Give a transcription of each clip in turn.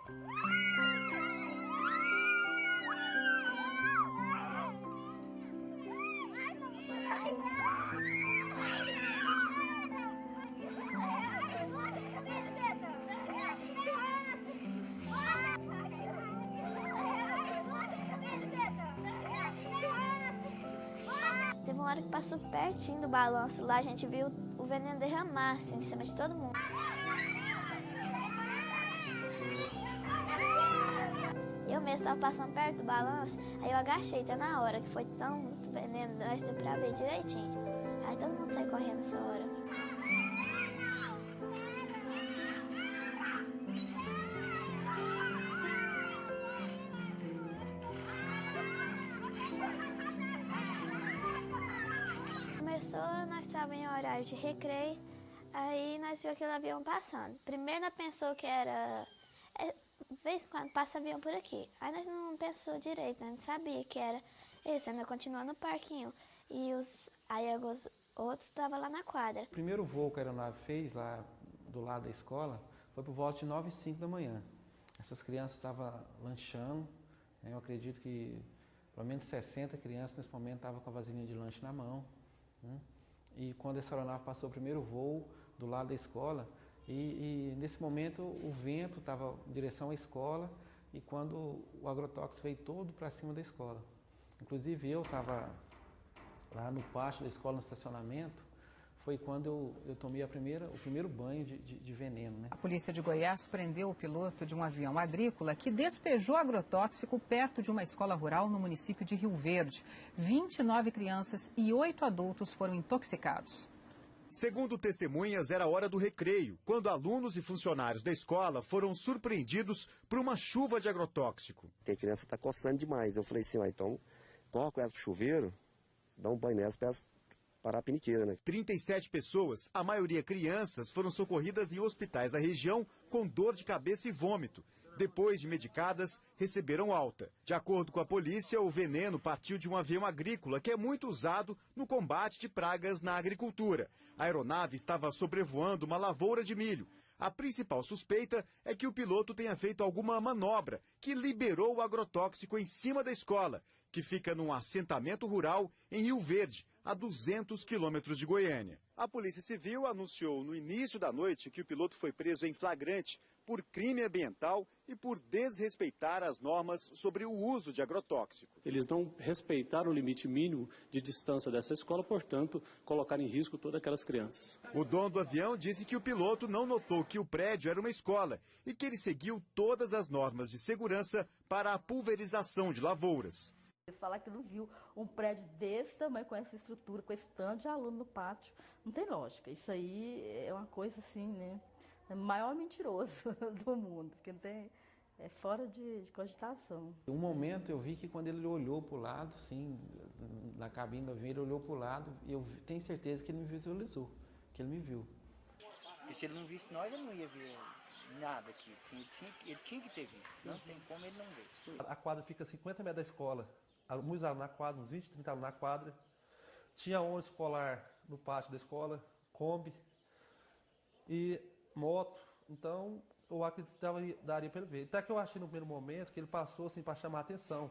Teve uma hora que passou pertinho do balanço lá, a gente viu o veneno derramar assim, em cima de todo mundo. Eu mesmo estava passando perto do balanço, aí eu agachei, até na hora, que foi tão muito veneno, nós deu pra ver direitinho. Aí todo mundo saiu correndo nessa hora. Começou, nós estávamos em horário de recreio, aí nós vimos aquele avião passando. Primeiro nós pensou que era... de vez em quando passa avião por aqui. Aí nós não pensou direito, nós não sabia que era esse, nós continuamos no parquinho. E aí os outros estavam lá na quadra. O primeiro voo que a aeronave fez lá do lado da escola foi por volta de 9h05 da manhã. Essas crianças estavam lanchando, né? Eu acredito que pelo menos 60 crianças nesse momento estavam com a vasilhinha de lanche na mão, né? E quando essa aeronave passou o primeiro voo do lado da escola, e nesse momento o vento estava em direção à escola e quando o agrotóxico veio todo para cima da escola. Inclusive eu estava lá no pátio da escola, no estacionamento, foi quando eu tomei o primeiro banho de veneno, né? A polícia de Goiás prendeu o piloto de um avião agrícola que despejou agrotóxico perto de uma escola rural no município de Rio Verde. 29 crianças e 8 adultos foram intoxicados. Segundo testemunhas, era hora do recreio, quando alunos e funcionários da escola foram surpreendidos por uma chuva de agrotóxico. A criança está coçando demais. Eu falei assim, então corre com ela pro chuveiro, dá um banho nela para parar a piniqueira, né? 37 pessoas, a maioria crianças, foram socorridas em hospitais da região com dor de cabeça e vômito. Depois de medicadas, receberam alta. De acordo com a polícia, o veneno partiu de um avião agrícola que é muito usado no combate de pragas na agricultura. A aeronave estava sobrevoando uma lavoura de milho. A principal suspeita é que o piloto tenha feito alguma manobra que liberou o agrotóxico em cima da escola, que fica num assentamento rural em Rio Verde, a 200 quilômetros de Goiânia. A Polícia Civil anunciou no início da noite que o piloto foi preso em flagrante por crime ambiental e por desrespeitar as normas sobre o uso de agrotóxico. Eles não respeitaram o limite mínimo de distância dessa escola, portanto, colocaram em risco todas aquelas crianças. O dono do avião disse que o piloto não notou que o prédio era uma escola e que ele seguiu todas as normas de segurança para a pulverização de lavouras. Falar que não viu um prédio desse tamanho, com essa estrutura, com esse tanto de aluno no pátio, não tem lógica. Isso aí é uma coisa assim, né? É o maior mentiroso do mundo, porque não tem, é fora de cogitação. Um momento eu vi que quando ele olhou para o lado, sim, na cabine do avião, ele olhou para o lado e eu tenho certeza que ele me visualizou, que ele me viu. E se ele não visse nós, ele não ia ver nada aqui. Ele tinha que ter visto, não tem como ele não ver. A quadra fica a 50 metros da escola. Muitos alunos na quadra, uns 20, 30 alunos na quadra. Tinha ônibus escolar no pátio da escola, Kombi e moto. Então, eu acredito que daria para ele ver. Até que eu achei no primeiro momento que ele passou assim para chamar a atenção.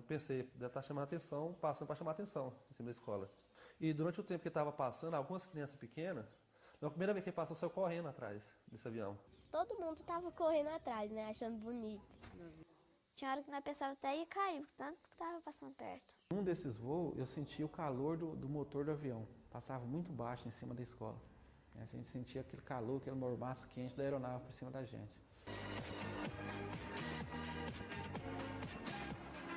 Pensei, deve estar chamando a atenção, passando para chamar a atenção em cima da escola. E durante o tempo que ele estava passando, algumas crianças pequenas, na primeira vez que ele passou, saiu correndo atrás desse avião. Todo mundo estava correndo atrás, né, achando bonito. Tinha hora que nós pensávamos até ia cair, tanto que estava passando perto. Um desses voos, eu senti o calor do motor do avião. Passava muito baixo em cima da escola. A gente sentia aquele calor, aquele mormaço quente da aeronave por cima da gente.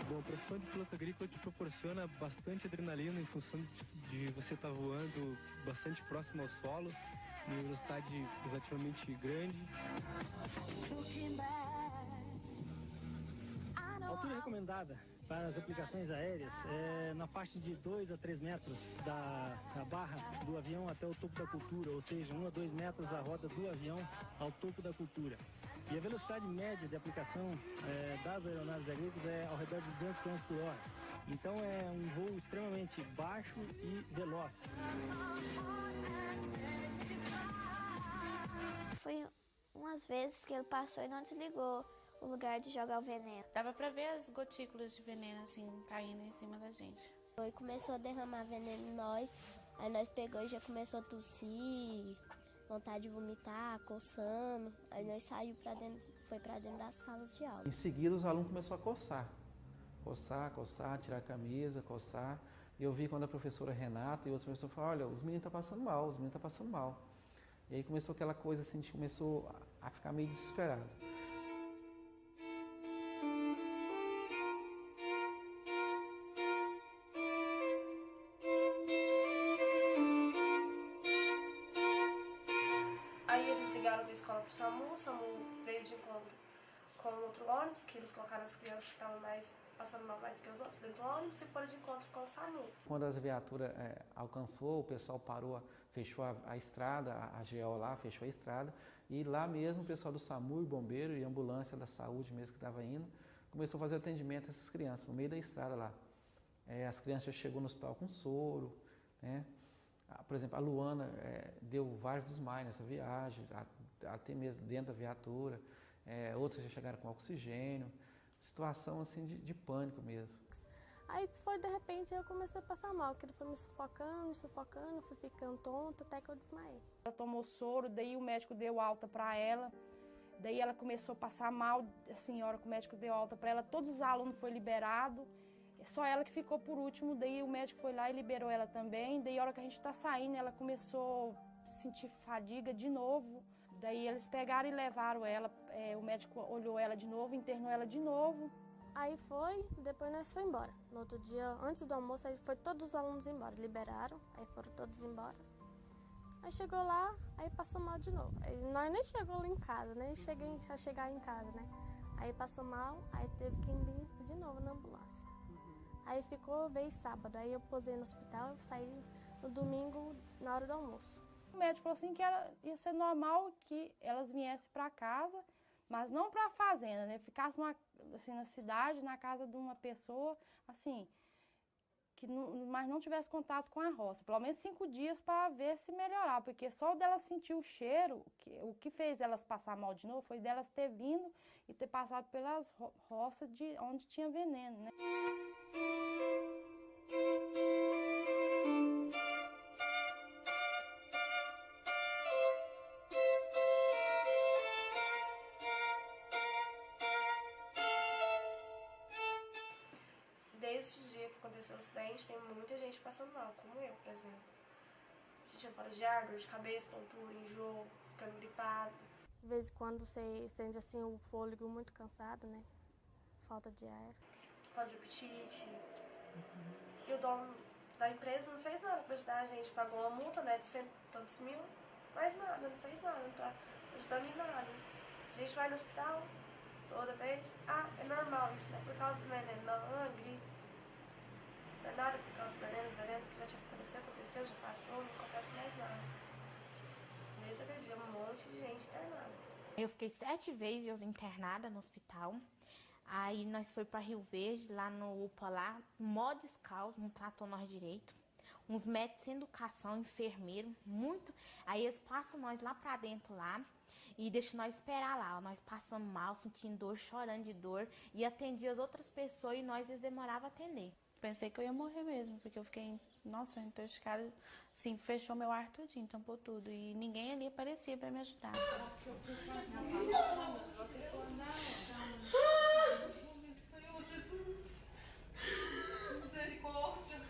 Bom, a profissão de piloto agrícola te proporciona bastante adrenalina em função de você estar voando bastante próximo ao solo, em uma velocidade relativamente grande. A altura recomendada para as aplicações aéreas é na faixa de 2 a 3 metros da barra do avião até o topo da cultura, ou seja, 1 a 2 metros a roda do avião ao topo da cultura. E a velocidade média de aplicação das aeronaves agrícolas é ao redor de 200 km por hora. Então é um voo extremamente baixo e veloz. Foi umas vezes que ele passou e não desligou o lugar de jogar o veneno. Dava pra ver as gotículas de veneno assim caindo em cima da gente. Aí começou a derramar veneno em nós, aí nós pegou e já começou a tossir, vontade de vomitar, coçando, aí nós saímos foi pra dentro das salas de aula. Em seguida os alunos começaram a coçar, tirar a camisa, coçar. E eu vi quando a professora Renata e outros professores falaram, olha, os meninos estão passando mal, E aí começou aquela coisa assim, a gente começou a ficar meio desesperado. Aí eles ligaram da escola pro SAMU, o SAMU veio de encontro com outro ônibus, que eles colocaram as crianças que estavam passando mal mais que os outros dentro do ônibus e foram de encontro com o SAMU. Quando as viaturas alcançou, o pessoal parou, fechou a estrada, a GO lá fechou a estrada, e lá mesmo o pessoal do SAMU, bombeiro e ambulância da saúde mesmo que estava indo, começou a fazer atendimento a essas crianças, no meio da estrada lá. As crianças já chegou no hospital com soro, né? Por exemplo, a Luana deu vários desmaios nessa viagem, até mesmo dentro da viatura, outros já chegaram com oxigênio, situação assim de pânico mesmo. Aí foi, de repente, eu comecei a passar mal, que ele foi me sufocando, fui ficando tonta, até que eu desmaiei. Ela tomou soro, daí o médico deu alta para ela, daí ela começou a passar mal, assim, a hora que o médico deu alta para ela, todos os alunos foram liberados, só ela que ficou por último, daí o médico foi lá e liberou ela também, daí a hora que a gente tá saindo, ela começou a sentir fadiga de novo, daí eles pegaram e levaram ela, o médico olhou ela de novo, internou ela de novo. Aí depois nós fomos embora. No outro dia, antes do almoço, aí foi todos os alunos embora, liberaram, aí foram todos embora. Aí chegou lá, aí passou mal de novo. Aí nós nem chegou lá em casa, nem cheguei a chegar em casa, né? Aí passou mal, aí teve que vir de novo na ambulância. Aí veio sábado, aí eu posei no hospital, saí no domingo na hora do almoço. O médico falou assim que ia ser normal que elas viessem para casa, mas não para a fazenda, né? Ficasse assim, na cidade, na casa de uma pessoa, assim, mas não tivesse contato com a roça. Pelo menos 5 dias para ver se melhorar, porque só dela sentir o cheiro, o que fez elas passar mal de novo foi delas ter vindo e ter passado pelas roças onde tinha veneno, né? Desde o dia que aconteceu o acidente, tem muita gente passando mal, como eu, por exemplo. Sentindo falta de ar, dor de cabeça, tontura, enjoo, ficando gripado. De vez em quando você sente assim o fôlego muito cansado, né? Falta de ar. Falta de apetite. E o dono da empresa não fez nada pra ajudar a gente. Pagou uma multa, né, de 100 e tantos mil, mas nada, não fez nada, não tá ajudando em nada. A gente vai no hospital toda vez. É normal isso, né? Por causa do veneno. Não, é gripe. Não é nada por causa do veneno que já tinha aconteceu, já passou, não acontece mais nada. Desde aquele dia, um monte de gente internada. Eu fiquei 7 vezes internada no hospital. Aí nós foi para Rio Verde, lá no UPA lá, mó descalço, não tratou nós direito. Uns médicos sem educação, enfermeiro, muito. Aí eles passam nós lá pra dentro lá e deixam nós esperar lá. Nós passando mal, sentindo dor, chorando de dor. E atendia as outras pessoas e eles demoravam a atender. Pensei que eu ia morrer mesmo, porque eu fiquei, nossa, intoxicada, assim, fechou meu ar tudinho, tampou tudo. E ninguém ali aparecia pra me ajudar. Senhor Jesus, misericórdia.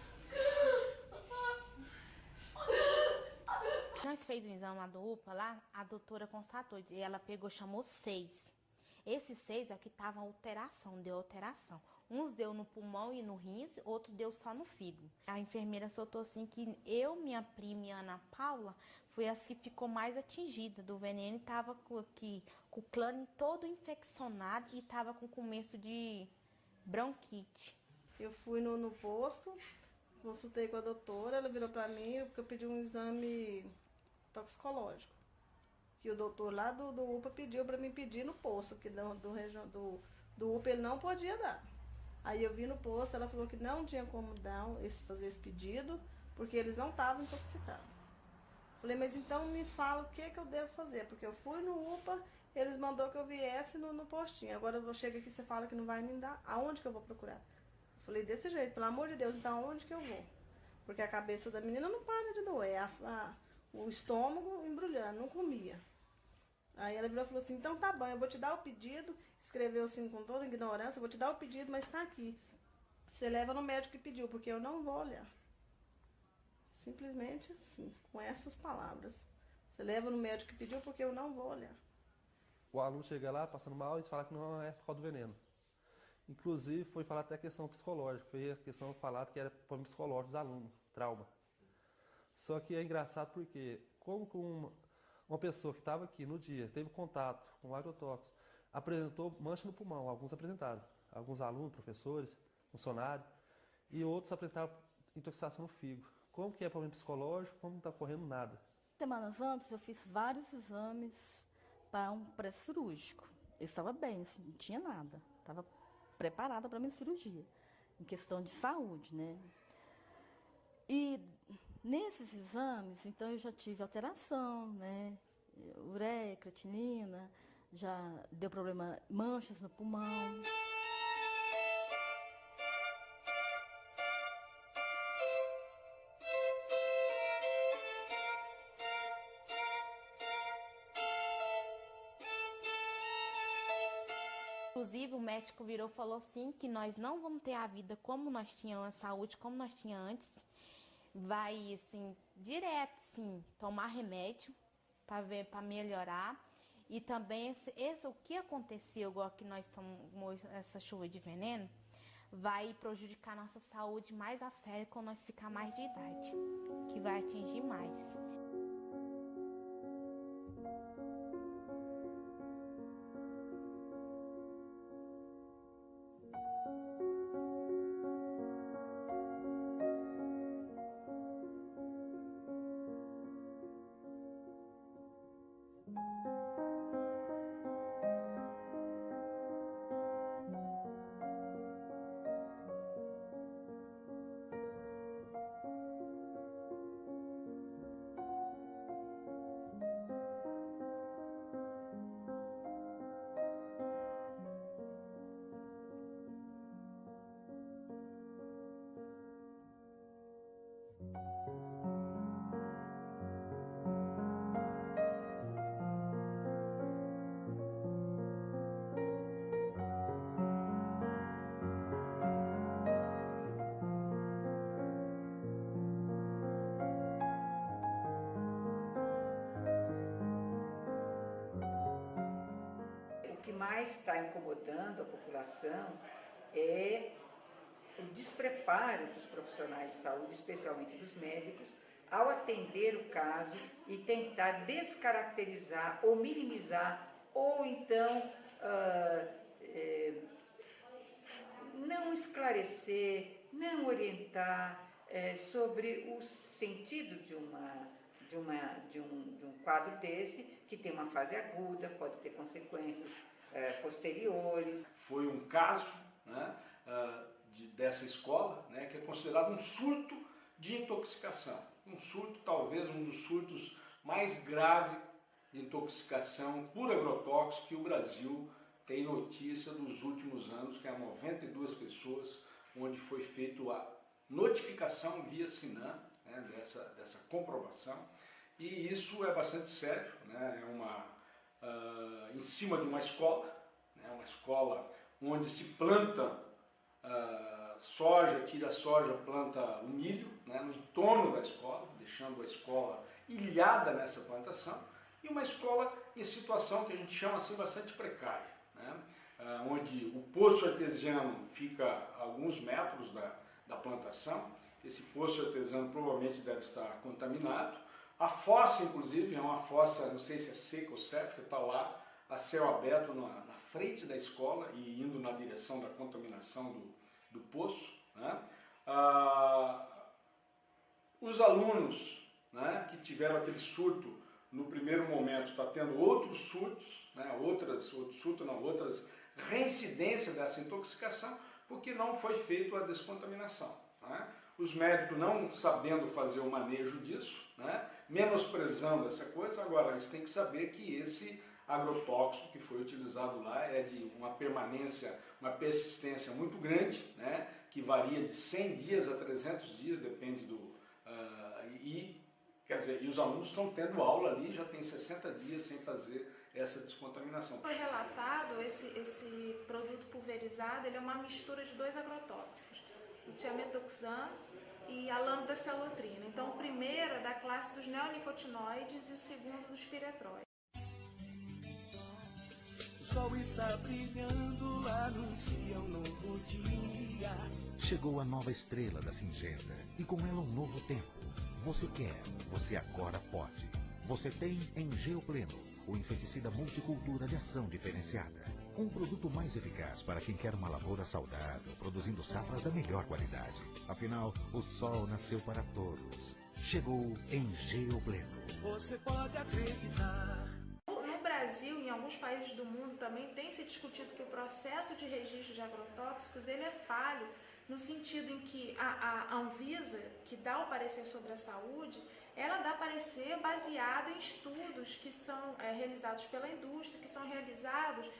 Nós fez um exame lá do UPA lá, a doutora constatou, e ela pegou, chamou 6. Esses 6 é que estavam alteração, deu alteração. Uns deu no pulmão e no rins, outro deu só no fígado. A enfermeira soltou assim que eu, minha prima e a Ana Paula, foi as que ficou mais atingida do veneno e tava com o crânio todo infeccionado e tava com começo de bronquite. Eu fui no posto, consultei com a doutora, ela virou pra mim porque eu pedi um exame toxicológico. Que o doutor lá do UPA pediu pra mim pedir no posto, que do UPA ele não podia dar. Aí eu vi no posto, ela falou que não tinha como fazer esse pedido, porque eles não estavam intoxicados. Falei, mas então me fala o que eu devo fazer, porque eu fui no UPA, eles mandou que eu viesse no postinho. Agora eu chego aqui, você fala que não vai me dar, aonde que eu vou procurar? Eu falei, desse jeito, pelo amor de Deus, então aonde que eu vou? Porque a cabeça da menina não para de doer, o estômago embrulhando, não comia. Aí ela virou e falou assim, então tá bom, eu vou te dar o pedido, escreveu assim com toda ignorância, eu vou te dar o pedido, mas tá aqui. Você leva no médico que pediu, porque eu não vou olhar. Simplesmente assim, com essas palavras. Você leva no médico que pediu, porque eu não vou olhar. O aluno chega lá, passando mal, e eles falam que não é por causa do veneno. Inclusive, foi falar até a questão psicológica, foi a questão falada que era problema psicológico dos alunos, trauma. Só que é engraçado porque, como uma pessoa que estava aqui no dia, teve contato com o agrotóxico, apresentou mancha no pulmão, alguns apresentaram, alguns alunos, professores, funcionários, e outros apresentaram intoxicação no fígado. Como que é problema psicológico, como não está correndo nada. Semanas antes eu fiz vários exames para um pré-cirúrgico. Eu estava bem, assim, não tinha nada, estava preparada para a minha cirurgia, em questão de saúde, né? E nesses exames, então eu já tive alteração, né? Ureia, creatinina, já deu problema, manchas no pulmão. Inclusive, o médico virou e falou assim que nós não vamos ter a vida como nós tínhamos, a saúde como nós tínhamos antes. Vai, assim, direto, assim, tomar remédio para melhorar. E também, o que aconteceu, igual que nós tomamos essa chuva de veneno, vai prejudicar nossa saúde mais a sério quando nós ficar mais de idade, que vai atingir mais. O que mais está incomodando a população é o despreparo dos profissionais de saúde, especialmente dos médicos, ao atender o caso e tentar descaracterizar ou minimizar, ou então não esclarecer, não orientar sobre o sentido de um quadro desse, que tem uma fase aguda, pode ter consequências posteriores. Foi um caso, né, dessa escola, né, que é considerado um surto de intoxicação. Um surto, talvez um dos surtos mais graves de intoxicação por agrotóxico que o Brasil tem notícia dos últimos anos, que há 92 pessoas, onde foi feita a notificação via Sinan, né, dessa comprovação. E isso é bastante sério, né, em cima de uma escola, né, uma escola onde se planta soja, tira soja, planta o milho, né, no entorno da escola, deixando a escola ilhada nessa plantação, e uma escola em situação que a gente chama assim bastante precária, né, onde o poço artesiano fica a alguns metros da plantação. Esse poço artesiano provavelmente deve estar contaminado. A fossa, inclusive, é uma fossa, não sei se é seca ou séptica, está lá a céu aberto na frente da escola e indo na direção da contaminação do poço, né? Os alunos, né, que tiveram aquele surto no primeiro momento, está tendo outros surtos, né, outras reincidências dessa intoxicação, porque não foi feita a descontaminação, né? Os médicos não sabendo fazer o manejo disso, né, menosprezando essa coisa. Agora, eles têm que saber que esse agrotóxico que foi utilizado lá é de uma permanência, uma persistência muito grande, né, que varia de 100 dias a 300 dias, depende do... Quer dizer, e os alunos estão tendo aula ali, já tem 60 dias sem fazer essa descontaminação. Foi relatado, esse produto pulverizado, ele é uma mistura de 2 agrotóxicos, o tiametoxam e a lambda-cialotrina. Então, o primeiro é da classe dos neonicotinoides e o segundo dos piretróides. O sol está brilhando, anuncia um novo dia. Chegou a nova estrela da Singenta e com ela um novo tempo. Você quer, você agora pode. Você tem Engeo Pleno, o inseticida multicultura de ação diferenciada. Um produto mais eficaz para quem quer uma lavoura saudável, produzindo safras da melhor qualidade. Afinal, o sol nasceu para todos. Chegou Engeo Pleno. Você pode acreditar. No Brasil e em alguns países do mundo também tem se discutido que o processo de registro de agrotóxicos ele é falho, no sentido em que a Anvisa, que dá o parecer sobre a saúde, ela dá parecer baseado em estudos que são realizados pela indústria, que são realizados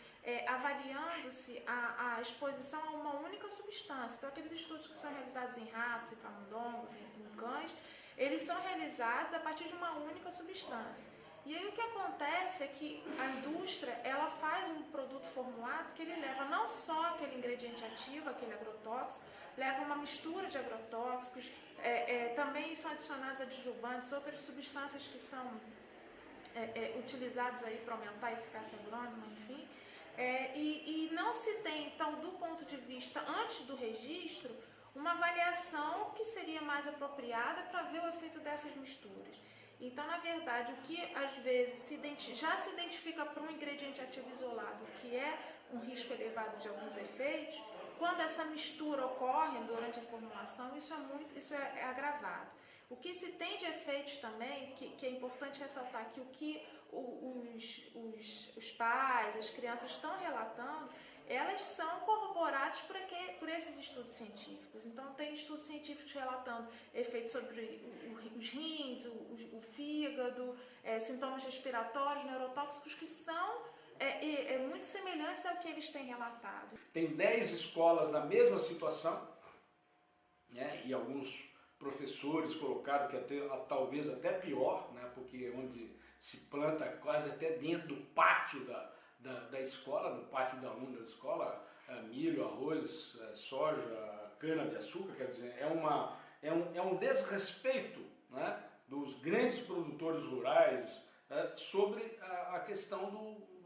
avaliando-se a exposição a uma única substância. Então, aqueles estudos que são realizados em ratos, em camundongos, em cães, eles são realizados a partir de uma única substância. E aí o que acontece é que a indústria, ela faz um produto formulado que ele leva não só aquele ingrediente ativo, aquele agrotóxico, leva uma mistura de agrotóxicos, também são adicionados adjuvantes, outras substâncias que são utilizadas aí para aumentar a eficácia agronômica, enfim. E não se tem, então, do ponto de vista antes do registro, uma avaliação que seria mais apropriada para ver o efeito dessas misturas. Então, na verdade, o que às vezes já se identifica para um ingrediente ativo isolado, que é um risco elevado de alguns efeitos, quando essa mistura ocorre durante a formulação, isso é agravado. O que se tem de efeitos também, que é importante ressaltar, que o que os pais, as crianças estão relatando, elas são corroboradas por esses estudos científicos. Então, tem estudos científicos relatando efeitos sobre os rins, o fígado, sintomas respiratórios, neurotóxicos, que são muito semelhantes ao que eles têm relatado. Tem 10 escolas na mesma situação, né, e alguns professores colocaram que talvez até pior, né, porque onde se planta quase até dentro do pátio da escola, no pátio da aluno da escola, milho, arroz, soja, cana-de-açúcar, quer dizer, é um desrespeito, né, dos grandes produtores rurais sobre a questão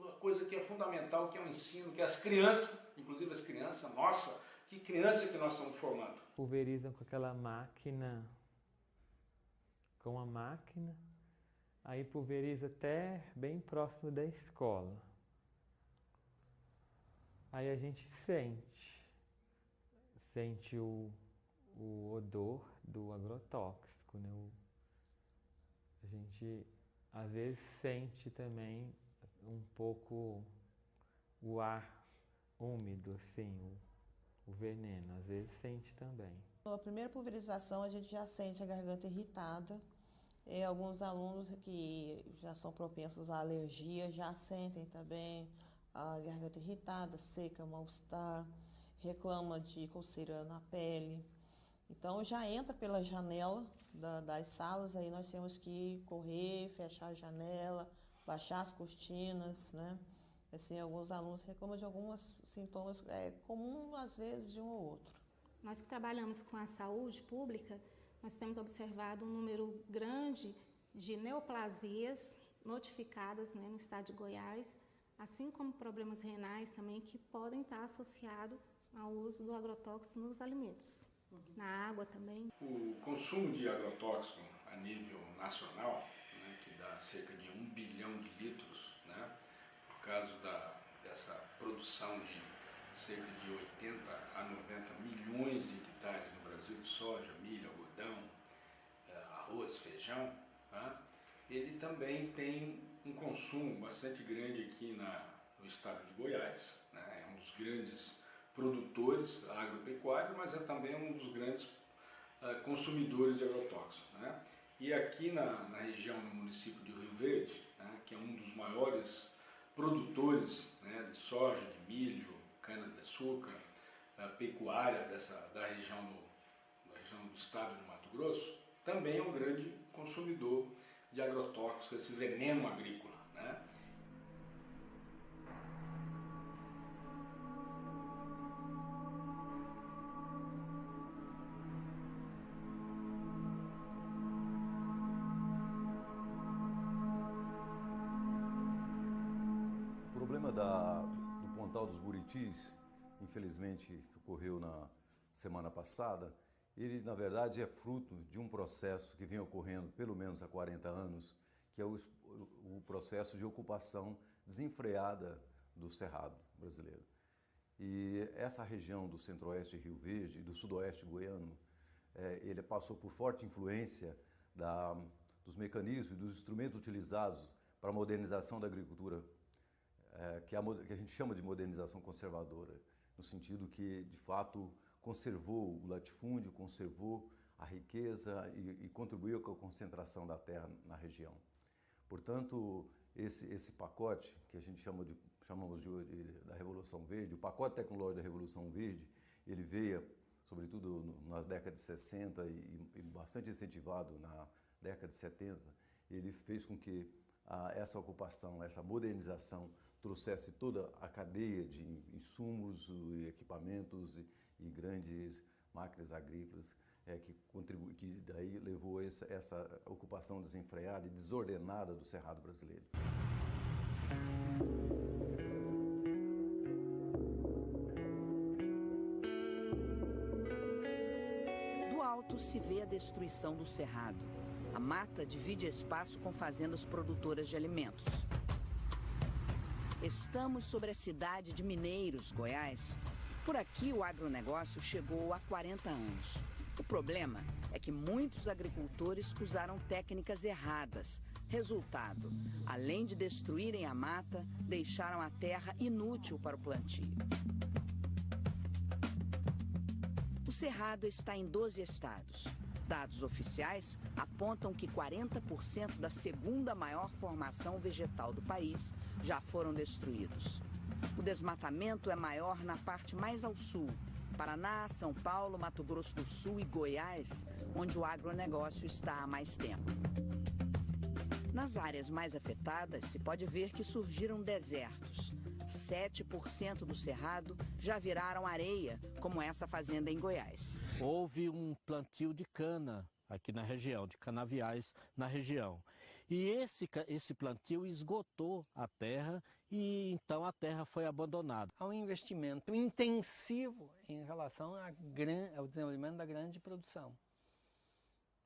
da coisa que é fundamental, que é o ensino, que as crianças, inclusive as crianças, nossa, que criança que nós estamos formando. Pulverizam com aquela máquina, aí pulveriza até bem próximo da escola. Aí a gente sente o odor do agrotóxico, né? A gente às vezes sente também um pouco o ar úmido, assim, o veneno, às vezes sente também. Na primeira pulverização a gente já sente a garganta irritada. Alguns alunos que já são propensos à alergia já sentem também a garganta irritada, seca, mal-estar, reclama de coceira na pele. Então já entra pela janela das salas, aí nós temos que correr, fechar a janela, baixar as cortinas, né? Assim, alguns alunos reclamam de alguns sintomas comuns, às vezes, de um ou outro. Nós que trabalhamos com a saúde pública, nós temos observado um número grande de neoplasias notificadas, né, no estado de Goiás, assim como problemas renais também que podem estar associados ao uso do agrotóxico nos alimentos, na água também. O consumo de agrotóxico a nível nacional, né, que dá cerca de 1 bilhão de litros, né, por causa dessa produção de cerca de 80 a 90 milhões de hectares no Brasil de soja, milho, algodão, arroz, feijão, né, ele também tem um consumo bastante grande aqui no estado de Goiás, né? É um dos grandes produtores agropecuários, mas é também um dos grandes consumidores de agrotóxicos, né? E aqui na região, no município de Rio Verde, né, que é um dos maiores produtores, né, de soja, de milho, cana-de-açúcar, pecuária da região do estado de Mato Grosso, também é um grande consumidor de agrotóxicos, esse veneno agrícola, né? O problema do Pontal dos Buritis, infelizmente, que ocorreu na semana passada, ele, na verdade, é fruto de um processo que vem ocorrendo pelo menos há 40 anos, que é o processo de ocupação desenfreada do Cerrado brasileiro. E essa região do centro-oeste de Rio Verde e do sudoeste goiano, ele passou por forte influência dos mecanismos e dos instrumentos utilizados para a modernização da agricultura, que a gente chama de modernização conservadora, no sentido que, de fato, conservou o latifúndio, conservou a riqueza e contribuiu com a concentração da terra na região. Portanto, esse pacote, que a gente chamamos da Revolução Verde, o pacote tecnológico da Revolução Verde, ele veio, sobretudo nas décadas de 60 e bastante incentivado na década de 70, ele fez com que essa ocupação, essa modernização trouxesse toda a cadeia de insumos, equipamentos e grandes máquinas agrícolas que daí levou essa ocupação desenfreada e desordenada do Cerrado brasileiro. Do alto se vê a destruição do Cerrado. A mata divide espaço com fazendas produtoras de alimentos. Estamos sobre a cidade de Mineiros, Goiás. Por aqui o agronegócio chegou há 40 anos. O problema é que muitos agricultores usaram técnicas erradas. Resultado, além de destruírem a mata, deixaram a terra inútil para o plantio. O Cerrado está em 12 estados. Dados oficiais apontam que 40% da segunda maior formação vegetal do país já foram destruídos. O desmatamento é maior na parte mais ao sul, Paraná, São Paulo, Mato Grosso do Sul e Goiás, onde o agronegócio está há mais tempo. Nas áreas mais afetadas, se pode ver que surgiram desertos. 7% do cerrado já viraram areia, como essa fazenda em Goiás. Houve um plantio de cana aqui na região, de canaviais na região. E esse plantio esgotou a terra e então a terra foi abandonada. Há um investimento intensivo em relação ao desenvolvimento da grande produção.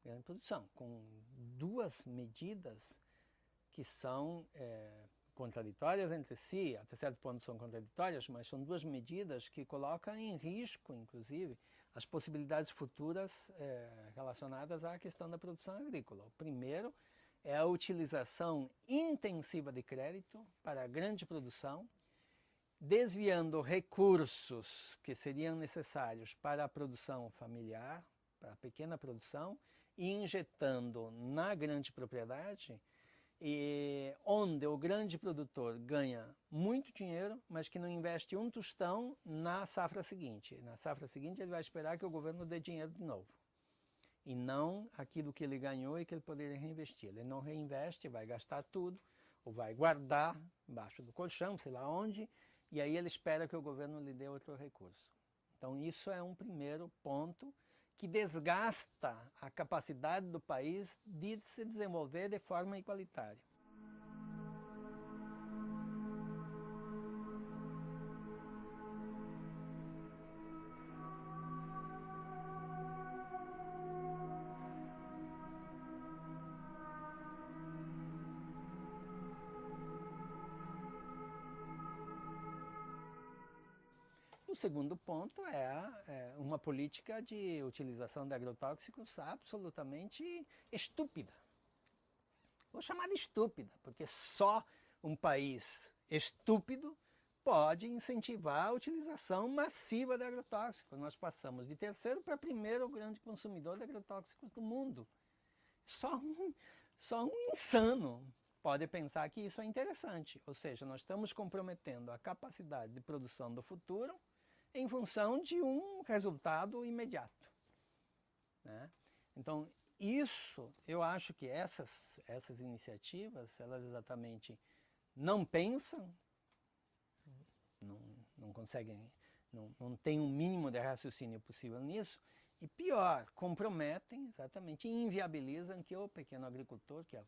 Grande produção, com duas medidas que são contraditórias entre si, até certo ponto são contraditórias, mas são duas medidas que colocam em risco, inclusive, as possibilidades futuras relacionadas à questão da produção agrícola. O primeiro é a utilização intensiva de crédito para a grande produção, desviando recursos que seriam necessários para a produção familiar, para a pequena produção, e injetando na grande propriedade, onde o grande produtor ganha muito dinheiro, mas que não investe um tostão na safra seguinte. Na safra seguinte ele vai esperar que o governo dê dinheiro de novo. E não aquilo que ele ganhou e que ele poderia reinvestir. Ele não reinveste, vai gastar tudo, ou vai guardar embaixo do colchão, sei lá onde, e aí ele espera que o governo lhe dê outro recurso. Então isso é um primeiro ponto que desgasta a capacidade do país de se desenvolver de forma igualitária. O segundo ponto é uma política de utilização de agrotóxicos absolutamente estúpida. Vou chamar de estúpida, porque só um país estúpido pode incentivar a utilização massiva de agrotóxicos. Nós passamos de terceiro para primeiro grande consumidor de agrotóxicos do mundo. Só um insano pode pensar que isso é interessante, ou seja, nós estamos comprometendo a capacidade de produção do futuro em função de um resultado imediato, né? Então, isso, eu acho que essas iniciativas, elas exatamente não pensam, não conseguem, não tem um mínimo de raciocínio possível nisso, e pior, comprometem exatamente e inviabilizam que o pequeno agricultor, que é a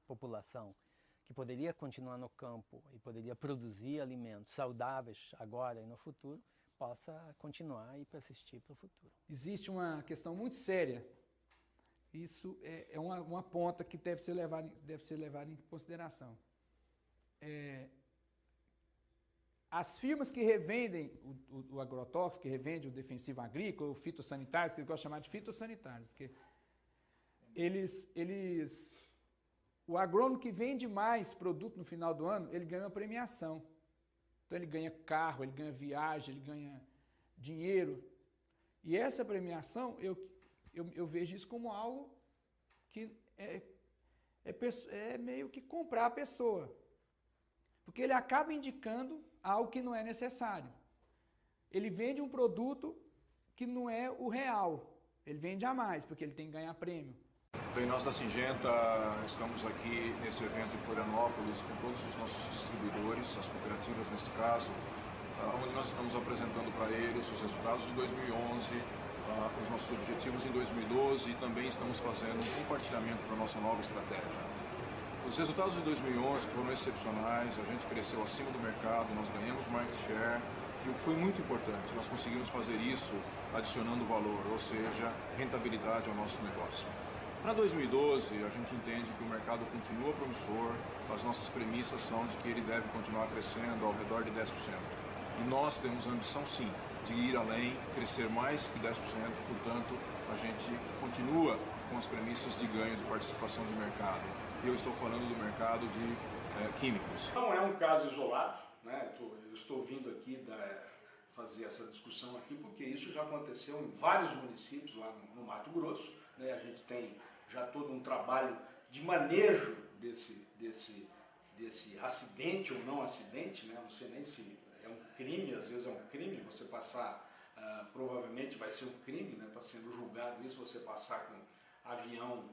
população que poderia continuar no campo e poderia produzir alimentos saudáveis agora e no futuro, possa continuar e persistir para o futuro. Existe uma questão muito séria. Isso é uma ponta que deve ser levada em consideração. As firmas que revendem o agrotóxico, que revendem o defensivo agrícola, o fitossanitário, que eles gostam de chamar de fitossanitários, porque o agrônomo que vende mais produto no final do ano, ele ganha uma premiação. Então ele ganha carro, ele ganha viagem, ele ganha dinheiro. E essa premiação, eu vejo isso como algo que é meio que comprar a pessoa. Porque ele acaba indicando algo que não é necessário. Ele vende um produto que não é o real. Ele vende a mais, porque ele tem que ganhar prêmio. Bem, nós da Singenta estamos aqui nesse evento em Florianópolis com todos os nossos distribuidores, as cooperativas neste caso, onde nós estamos apresentando para eles os resultados de 2011, os nossos objetivos em 2012 e também estamos fazendo um compartilhamento da nossa nova estratégia. Os resultados de 2011 foram excepcionais, a gente cresceu acima do mercado, nós ganhamos market share e o que foi muito importante, nós conseguimos fazer isso adicionando valor, ou seja, rentabilidade ao nosso negócio. Para 2012, a gente entende que o mercado continua promissor, as nossas premissas são de que ele deve continuar crescendo ao redor de 10%. E nós temos a ambição, sim, de ir além, crescer mais que 10%, portanto, a gente continua com as premissas de ganho de participação de mercado. E eu estou falando do mercado de químicos. Não é um caso isolado, né? Eu estou vindo aqui fazer essa discussão aqui porque isso já aconteceu em vários municípios lá no Mato Grosso, né? A gente tem já todo um trabalho de manejo desse acidente ou não acidente, né? Não sei nem se é um crime, às vezes é um crime, você passar, provavelmente vai ser um crime, né? Está sendo julgado isso, você passar com avião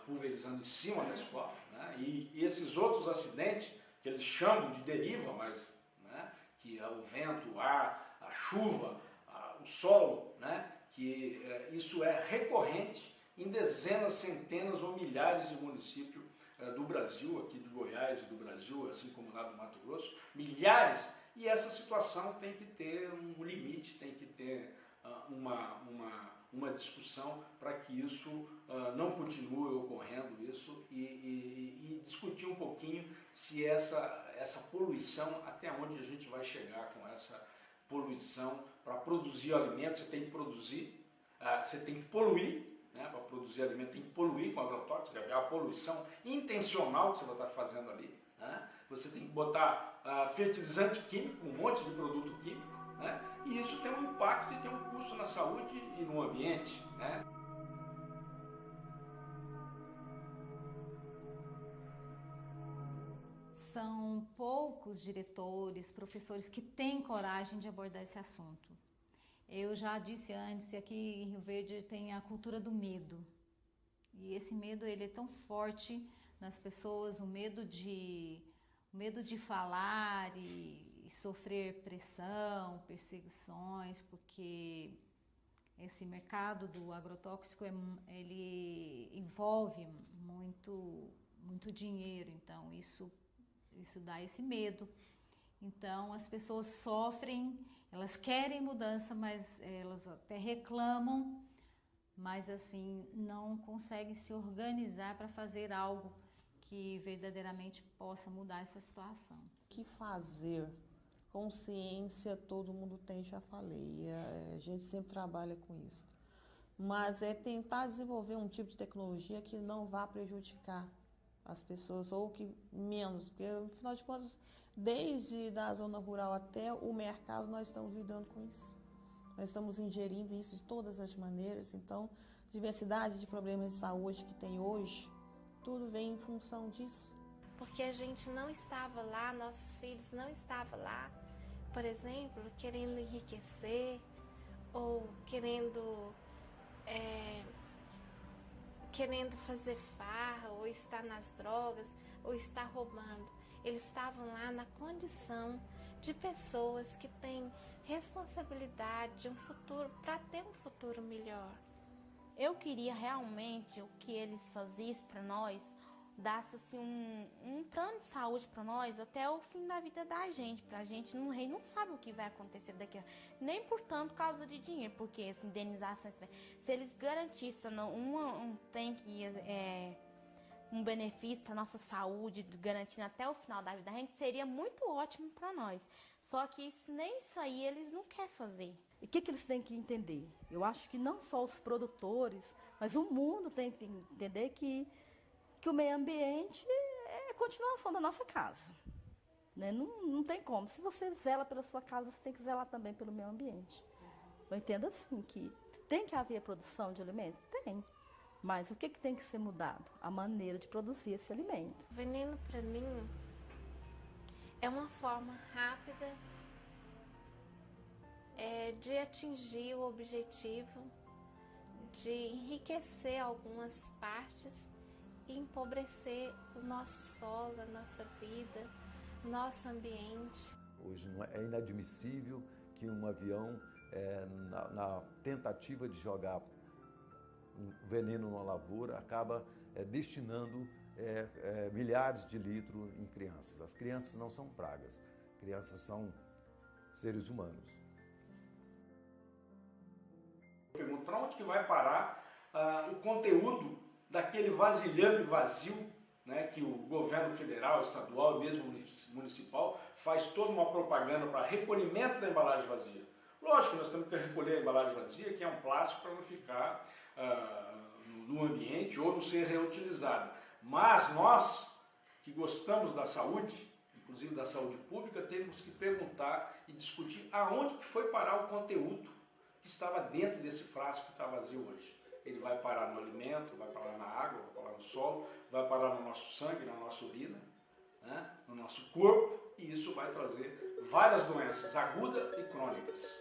pulverizando em cima da escola, né? E esses outros acidentes, que eles chamam de deriva, mas né? Que é o vento, o ar, a chuva, o solo, né? Que isso é recorrente em dezenas, centenas ou milhares de municípios do Brasil, aqui de Goiás e do Brasil, assim como lá do Mato Grosso, milhares, e essa situação tem que ter um limite, tem que ter uma discussão para que isso não continue ocorrendo isso e discutir um pouquinho se essa poluição, até onde a gente vai chegar com essa poluição. Para produzir alimentos você tem que produzir, você tem que poluir, né? Para produzir alimento tem que poluir com agrotóxico, é a poluição intencional que você vai estar fazendo ali, né? Você tem que botar fertilizante químico, um monte de produto químico, né? E isso tem um impacto e tem um custo na saúde e no ambiente, né? São poucos diretores, professores que têm coragem de abordar esse assunto. Eu já disse antes, aqui em Rio Verde tem a cultura do medo. E esse medo ele é tão forte nas pessoas, o medo de falar e sofrer pressão, perseguições, porque esse mercado do agrotóxico ele envolve muito dinheiro, então isso dá esse medo. Então as pessoas sofrem, elas querem mudança, mas elas até reclamam, mas assim não conseguem se organizar para fazer algo que verdadeiramente possa mudar essa situação. O que fazer? Consciência todo mundo tem, já falei, a gente sempre trabalha com isso. Mas é tentar desenvolver um tipo de tecnologia que não vá prejudicar as pessoas, ou que menos, porque no final de contas, desde da zona rural até o mercado, nós estamos lidando com isso. Nós estamos ingerindo isso de todas as maneiras, então, diversidade de problemas de saúde que tem hoje, tudo vem em função disso. porque a gente não estava lá, nossos filhos não estavam lá, por exemplo, querendo enriquecer ou querendo fazer farra, ou estar nas drogas, ou estar roubando. Eles estavam lá na condição de pessoas que têm responsabilidade de um futuro, para ter um futuro melhor. Eu queria realmente o que eles fazissem para nós, dasse assim, um plano de saúde para nós até o fim da vida da gente. Pra gente não sabe o que vai acontecer daqui, nem por tanto causa de dinheiro, porque essa indenização, se eles garantissem um benefício para nossa saúde, garantindo até o final da vida da gente, seria muito ótimo para nós. Só que nem isso aí eles não querem fazer. E o que eles têm que entender? Eu acho que não só os produtores, mas o mundo tem que entender que o meio ambiente é a continuação da nossa casa. Né? Não tem como. Se você zela pela sua casa, você tem que zelar também pelo meio ambiente. Eu entendo assim que tem que haver produção de alimento? Tem. Mas o que tem que ser mudado? A maneira de produzir esse alimento. O veneno, para mim, é uma forma rápida de atingir o objetivo de enriquecer algumas partes e empobrecer o nosso solo, a nossa vida, nosso ambiente. Hoje é inadmissível que um avião, na tentativa de jogar veneno numa lavoura, acaba destinando milhares de litros em crianças. As crianças não são pragas, crianças são seres humanos. Eu pergunto, para onde que vai parar o conteúdo daquele vasilhame vazio, né, que o governo federal, estadual e mesmo municipal faz toda uma propaganda para recolhimento da embalagem vazia. Lógico que nós temos que recolher a embalagem vazia, que é um plástico, para não ficar no ambiente ou não ser reutilizado. Mas nós, que gostamos da saúde, inclusive da saúde pública, temos que perguntar e discutir aonde que foi parar o conteúdo que estava dentro desse frasco que está vazio hoje. Ele vai parar no alimento, vai parar na água, vai parar no solo, vai parar no nosso sangue, na nossa urina, né, no nosso corpo, e isso vai trazer várias doenças agudas e crônicas.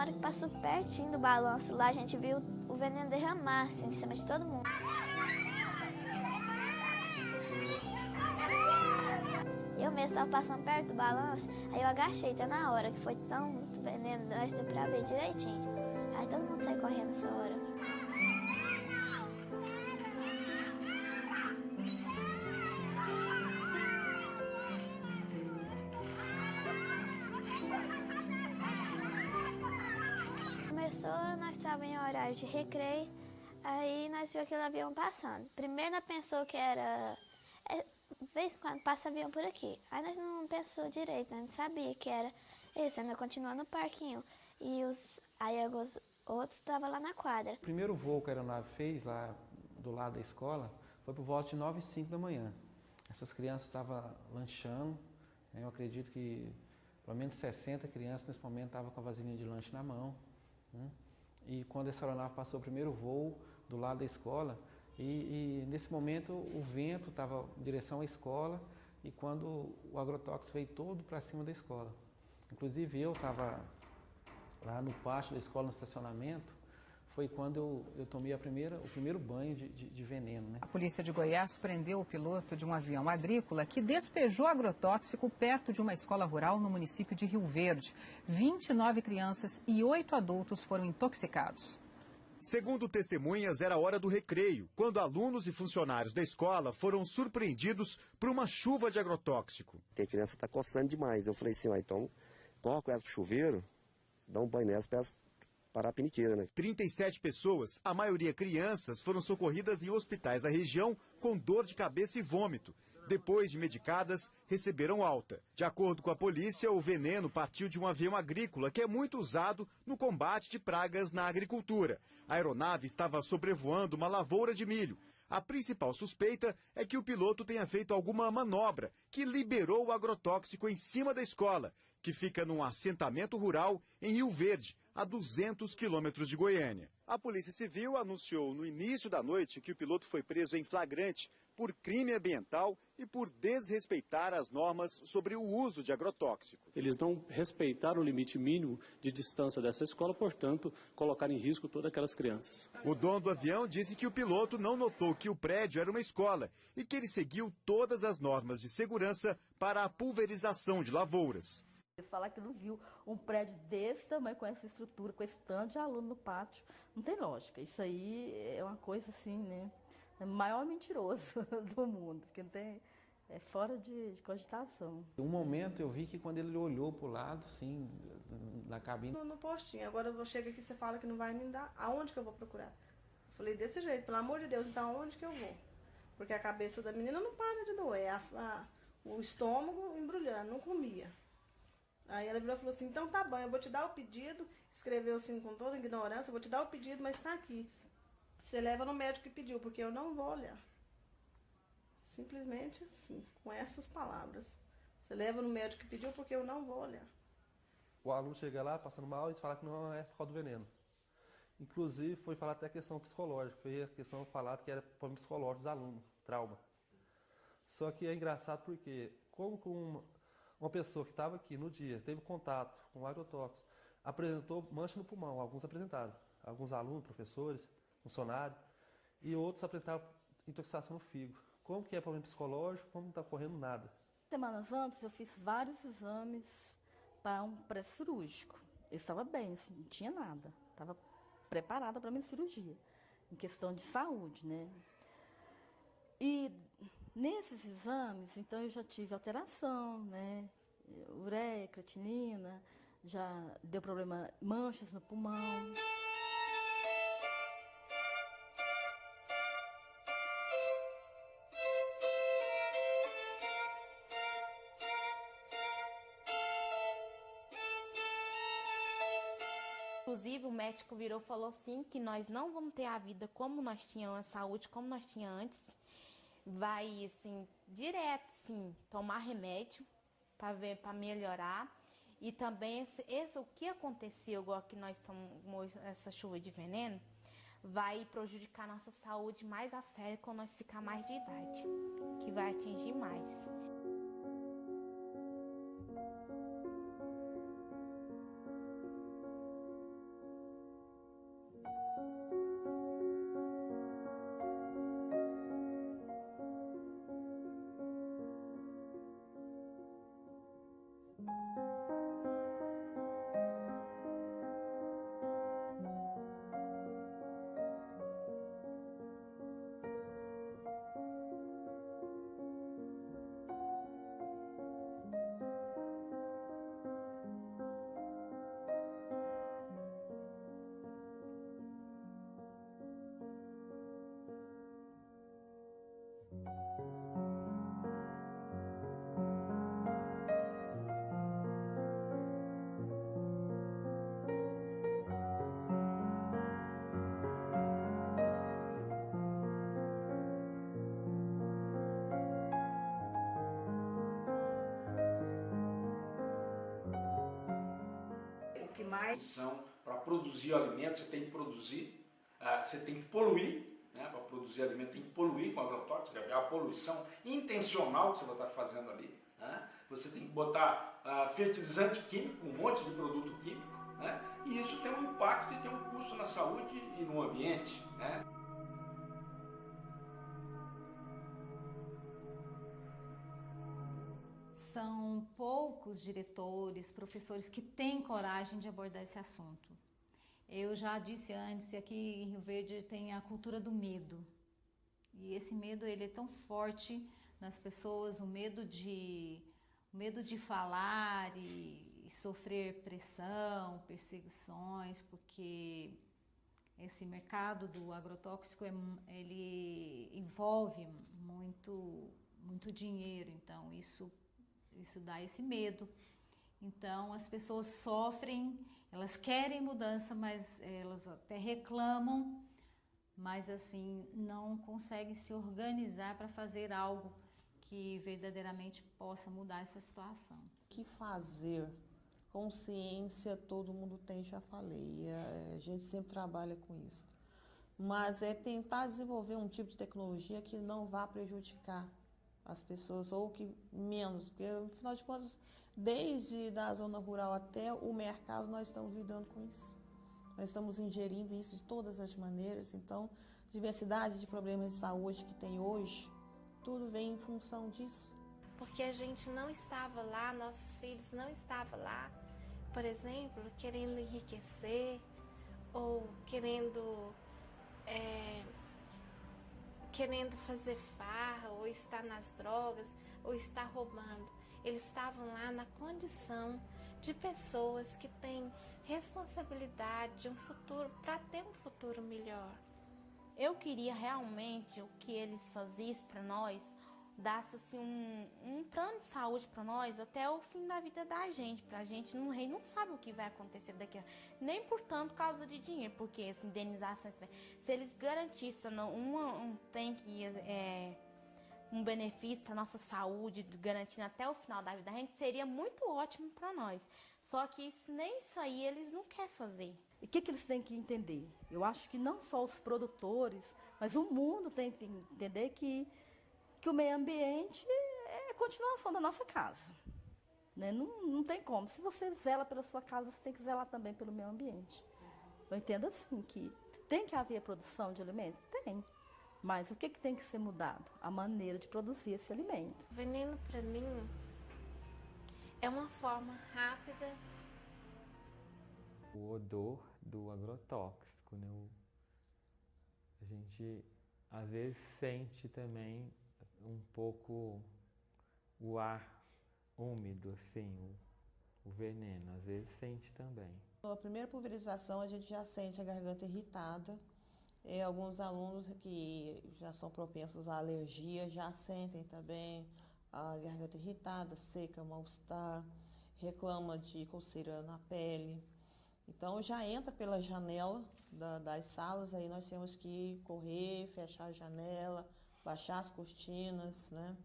uma hora que passou pertinho do balanço lá, a gente viu o veneno derramar, assim, em cima de todo mundo. Eu mesmo estava passando perto do balanço, aí eu agachei até na hora, que foi tão muito veneno, nós deu pra ver direitinho. Aí todo mundo saiu correndo nessa hora. Começou, nós estávamos em horário de recreio, aí nós vimos aquele avião passando. Primeiro nós pensou que era... de vez em quando passa avião por aqui. Aí nós não pensou direito, nós não sabia que era isso, ainda continuou no parquinho. E aí alguns outros estavam lá na quadra. O primeiro voo que a aeronave fez lá do lado da escola foi por volta de 9h05 da manhã. Essas crianças estavam lanchando, eu acredito que pelo menos 60 crianças nesse momento estavam com a vasilhinha de lanche na mão. E quando essa aeronave passou o primeiro voo do lado da escola, e nesse momento o vento estava em direção à escola e quando o agrotóxico veio todo para cima da escola. Inclusive eu estava lá no pátio da escola, no estacionamento, foi quando eu tomei o primeiro banho de veneno. Né? A polícia de Goiás prendeu o piloto de um avião agrícola que despejou agrotóxico perto de uma escola rural no município de Rio Verde. 29 crianças e 8 adultos foram intoxicados. Segundo testemunhas, era a hora do recreio, quando alunos e funcionários da escola foram surpreendidos por uma chuva de agrotóxico. Tem criança que está coçando demais. Eu falei assim, então corre com elas pro chuveiro, dá um banho nelas para elas parar a piniqueira, né? 37 pessoas, a maioria crianças, foram socorridas em hospitais da região com dor de cabeça e vômito. Depois de medicadas, receberam alta. De acordo com a polícia, o veneno partiu de um avião agrícola que é muito usado no combate de pragas na agricultura. A aeronave estava sobrevoando uma lavoura de milho. A principal suspeita é que o piloto tenha feito alguma manobra que liberou o agrotóxico em cima da escola, que fica num assentamento rural em Rio Verde, a 200 quilômetros de Goiânia. A Polícia Civil anunciou no início da noite que o piloto foi preso em flagrante por crime ambiental e por desrespeitar as normas sobre o uso de agrotóxico. Eles não respeitaram o limite mínimo de distância dessa escola, portanto, colocaram em risco todas aquelas crianças. O dono do avião disse que o piloto não notou que o prédio era uma escola e que ele seguiu todas as normas de segurança para a pulverização de lavouras. Falar que não viu um prédio desse tamanho, com essa estrutura, com esse tanto de aluno no pátio, não tem lógica. Isso aí é uma coisa assim, né? É o maior mentiroso do mundo, porque não tem, é fora de cogitação. Um momento eu vi que quando ele olhou para o lado, assim, na cabine... No postinho, agora eu chego aqui e você fala que não vai me dar, aonde que eu vou procurar? Eu falei, desse jeito, pelo amor de Deus, então aonde que eu vou? Porque a cabeça da menina não para de doer, o estômago embrulhando, não comia. Aí ela virou e falou assim, então tá bom, eu vou te dar o pedido, escreveu assim com toda ignorância, eu vou te dar o pedido, mas tá aqui. Você leva no médico que pediu, porque eu não vou olhar. Simplesmente assim, com essas palavras. Você leva no médico que pediu, porque eu não vou olhar. O aluno chega lá, passando mal, e fala que não é por causa do veneno. Inclusive, foi falar até a questão psicológica, foi a questão falada que era problema psicológico dos alunos, trauma. Só que é engraçado porque, como com uma pessoa que estava aqui no dia, teve contato com o agrotóxico, apresentou mancha no pulmão, alguns apresentaram. Alguns alunos, professores, funcionários, e outros apresentaram intoxicação no fígado. Como que é problema psicológico, como não está ocorrendo nada. Semanas antes eu fiz vários exames para um pré-cirúrgico. Eu estava bem, assim, não tinha nada. Estava preparada para a minha cirurgia, em questão de saúde, né? E nesses exames, então, eu já tive alteração, né? Ureia, creatinina, já deu problema, manchas no pulmão. Inclusive, o médico virou e falou assim que nós não vamos ter a vida como nós tínhamos, a saúde como nós tínhamos antes. Vai, assim, direto, assim, tomar remédio para melhorar. E também, o que aconteceu, igual que nós tomamos essa chuva de veneno, vai prejudicar nossa saúde mais a sério quando nós ficar mais de idade, que vai atingir mais. mais. Para produzir alimentos, você tem que produzir, você tem que poluir, né? Para produzir alimento tem que poluir com agrotóxico, é a poluição intencional que você vai estar fazendo ali, né? Você tem que botar fertilizante químico, um monte de produto químico, né? E isso tem um impacto e tem um custo na saúde e no ambiente, né? São poucos diretores, professores que têm coragem de abordar esse assunto. Eu já disse antes, aqui em Rio Verde tem a cultura do medo. E esse medo ele é tão forte nas pessoas, o medo de falar e sofrer pressão, perseguições, porque esse mercado do agrotóxico ele envolve muito dinheiro, então isso dá esse medo. Então as pessoas sofrem, elas querem mudança, mas elas até reclamam, mas assim não conseguem se organizar para fazer algo que verdadeiramente possa mudar essa situação. O que fazer? Consciência todo mundo tem, já falei, a gente sempre trabalha com isso. Mas é tentar desenvolver um tipo de tecnologia que não vá prejudicar as pessoas, ou que menos, porque afinal de contas, desde da zona rural até o mercado, nós estamos lidando com isso. Nós estamos ingerindo isso de todas as maneiras, então, diversidade de problemas de saúde que tem hoje, tudo vem em função disso. Porque a gente não estava lá, nossos filhos não estavam lá, por exemplo, querendo enriquecer, ou querendo fazer farra, ou estar nas drogas, ou estar roubando. Eles estavam lá na condição de pessoas que têm responsabilidade de um futuro, para ter um futuro melhor. Eu queria realmente o que eles fazissem para nós, dasse assim, um plano de saúde para nós até o fim da vida da gente. Pra gente não sabe o que vai acontecer daqui a... Nem por tanto causa de dinheiro, porque essa indenização, se eles garantissem um benefício para nossa saúde, garantindo até o final da vida da gente, seria muito ótimo para nós. Só que nem isso aí eles não querem fazer. E o que eles têm que entender? Eu acho que não só os produtores, mas o mundo tem que entender que o meio ambiente é a continuação da nossa casa. Né? Não tem como. Se você zela pela sua casa, você tem que zelar também pelo meio ambiente. Eu entendo assim que tem que haver produção de alimento? Tem. Mas o que tem que ser mudado? A maneira de produzir esse alimento. O veneno, para mim, é uma forma rápida. O odor do agrotóxico, né? A gente às vezes sente também um pouco o ar úmido, assim, o veneno, às vezes sente também. Na primeira pulverização a gente já sente a garganta irritada. Alguns alunos que já são propensos à alergia já sentem também a garganta irritada, seca, mal-estar, reclama de coceira na pele. Então já entra pela janela das salas, aí nós temos que correr, fechar a janela, baixar as cortinas, né?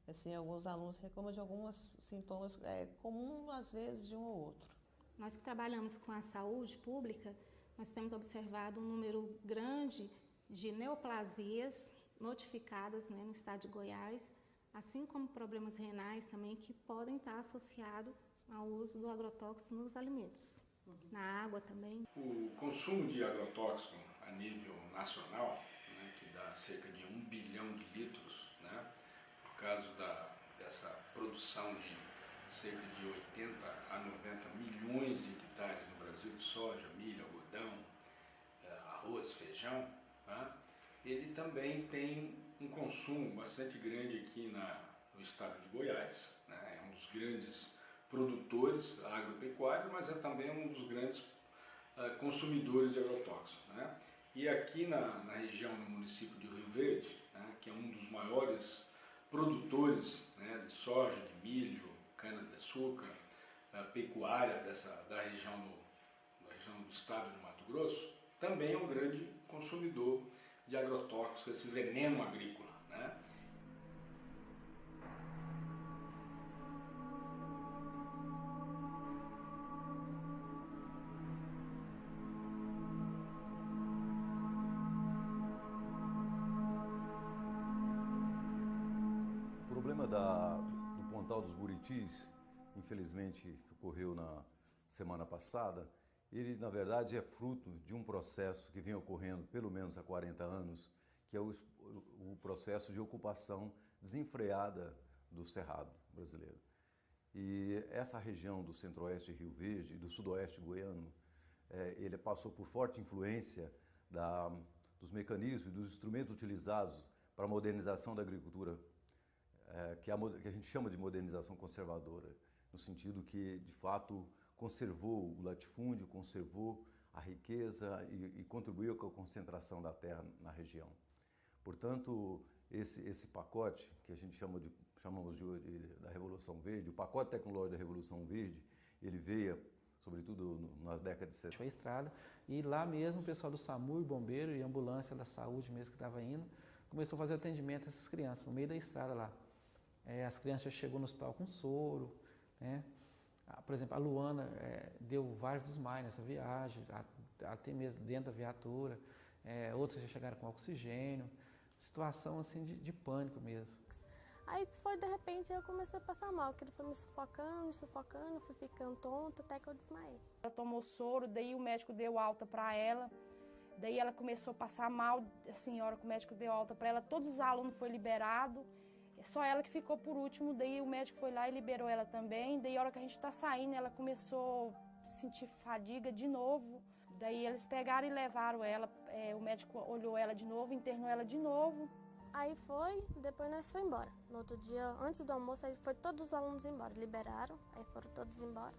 Assim, alguns alunos reclamam de alguns sintomas comuns, às vezes, de um ou outro. Nós que trabalhamos com a saúde pública, nós temos observado um número grande de neoplasias notificadas, né, no estado de Goiás, assim como problemas renais também que podem estar associados ao uso do agrotóxico nos alimentos, na água também. O consumo de agrotóxico a nível nacional, né, que dá cerca de 1 bilhão de litros, né, por causa dessa produção de cerca de 80 a 90 milhões de hectares no Brasil de soja, milho, algodão, arroz, feijão, né? Ele também tem um consumo bastante grande aqui no estado de Goiás, né? É um dos grandes produtores agropecuários, mas é também um dos grandes consumidores de agrotóxicos, né? E aqui na região, no município de Rio Verde, né, que é um dos maiores produtores, né, de soja, de milho, cana-de-açúcar, pecuária da região do estado de Mato Grosso, também é um grande consumidor de agrotóxicos, esse veneno agrícola, né? do Pontal dos Buritis, infelizmente, que ocorreu na semana passada, ele, na verdade, é fruto de um processo que vem ocorrendo pelo menos há 40 anos, que é o processo de ocupação desenfreada do Cerrado brasileiro. E essa região do centro-oeste de Rio Verde e do sudoeste goiano, ele passou por forte influência dos mecanismos e dos instrumentos utilizados para a modernização da agricultura, que a gente chama de modernização conservadora, no sentido que, de fato, conservou o latifúndio, conservou a riqueza e contribuiu com a concentração da terra na região. Portanto, esse pacote, que a gente chamamos da Revolução Verde, o pacote tecnológico da Revolução Verde, ele veio, sobretudo, nas décadas de 70. Foi a estrada, e lá mesmo o pessoal do SAMU, bombeiro e ambulância da saúde mesmo que estava indo, começou a fazer atendimento a essas crianças, no meio da estrada lá. As crianças já chegou no hospital com soro, né? Por exemplo, a Luana deu vários desmaios nessa viagem, até mesmo dentro da viatura, outros já chegaram com oxigênio, situação assim de pânico mesmo. Aí foi, de repente, eu comecei a passar mal, que ele foi me sufocando, fui ficando tonta, até que eu desmaiei. Ela tomou soro, daí o médico deu alta para ela, daí ela começou a passar mal, a senhora que o médico deu alta para ela, todos os alunos foram liberados, só ela que ficou por último, daí o médico foi lá e liberou ela também, daí a hora que a gente tá saindo, ela começou a sentir fadiga de novo, daí eles pegaram e levaram ela, o médico olhou ela de novo, internou ela de novo. Aí foi, depois nós fomos embora. No outro dia, antes do almoço, aí foi todos os alunos embora, liberaram, aí foram todos embora.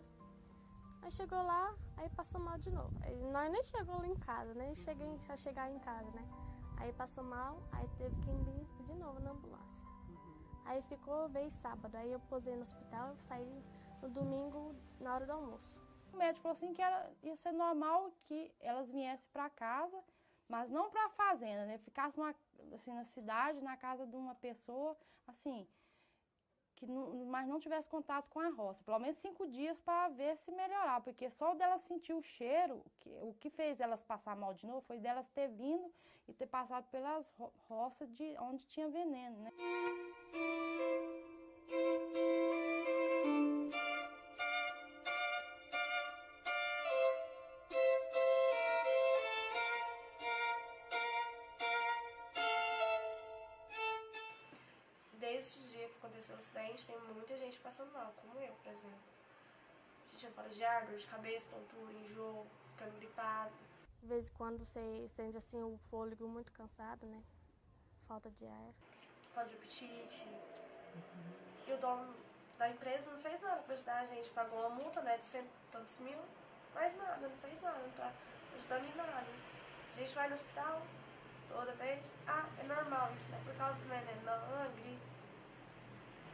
Aí chegou lá, aí passou mal de novo. Aí nós nem chegou lá em casa, nem cheguei a chegar em casa, né? Aí passou mal, aí teve que vir de novo na ambulância. Aí veio sábado, aí eu posei no hospital, eu saí no domingo na hora do almoço. O médico falou assim que ia ser normal que elas viessem para casa, mas não para a fazenda, né? Ficasse assim, na cidade, na casa de uma pessoa, assim, mas não tivesse contato com a roça. Pelo menos 5 dias para ver se melhorar, porque só dela sentir o cheiro, o que fez elas passar mal de novo foi delas ter vindo e ter passado pelas roças onde tinha veneno, né? Desde esse dia que aconteceu o acidente, tem muita gente passando mal, como eu, por exemplo. Sentindo falta de ar, dor de cabeça, tontura, enjoo, ficando gripado. De vez em quando você sente assim o fôlego muito cansado, né? Falta de ar. Falta de apetite. E o dono da empresa não fez nada pra ajudar a gente. Pagou uma multa, né, de 100 e tantos mil, mas nada, não fez nada, não tá ajudando em nada. A gente vai no hospital toda vez. É normal isso, né? Por causa do veneno, não é gripe.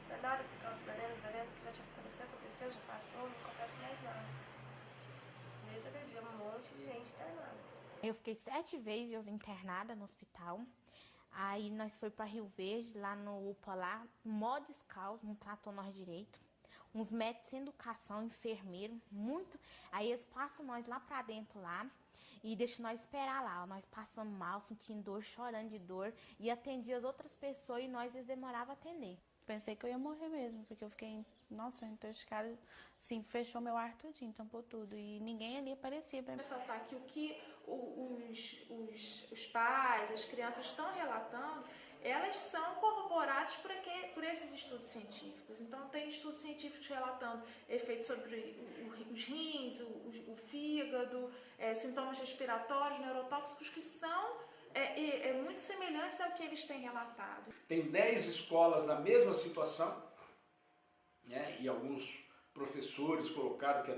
Não é nada por causa do veneno que já tinha aconteceu, já passou, não acontece mais nada. Desde aquele dia, um monte de gente internada. Eu fiquei 7 vezes internada no hospital. Aí nós foi para Rio Verde, lá no UPA lá, mó descalço, não tratou nós direito. Uns médicos sem educação, enfermeiro, muito. Aí eles passam nós lá pra dentro lá e deixam nós esperar lá. Nós passamos mal, sentindo dor, chorando de dor. E atendia as outras pessoas e eles demoravam a atender. Pensei que eu ia morrer mesmo, porque eu fiquei, nossa, intoxicada, assim, fechou meu ar tudinho, tampou tudo. E ninguém ali aparecia pra mim. Ressaltar que o que os pais, as crianças estão relatando, elas são corroboradas por esses estudos científicos. Então, tem estudos científicos relatando efeitos sobre os rins, o fígado, sintomas respiratórios, neurotóxicos, que são muito semelhantes ao que eles têm relatado. Tem 10 escolas na mesma situação, né? E alguns professores colocaram que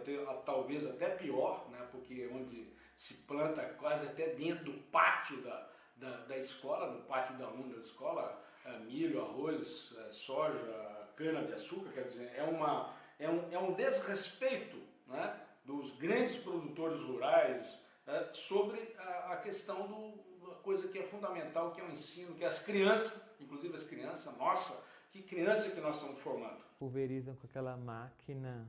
talvez até pior, né? Porque onde se planta quase até dentro do pátio da escola, no pátio da aluno da escola, milho, arroz, soja, cana-de-açúcar, quer dizer, é um desrespeito, né, dos grandes produtores rurais sobre a questão da coisa que é fundamental, que é o ensino, que as crianças, inclusive as crianças, nossa, que criança que nós estamos formando. Pulverizam com aquela máquina,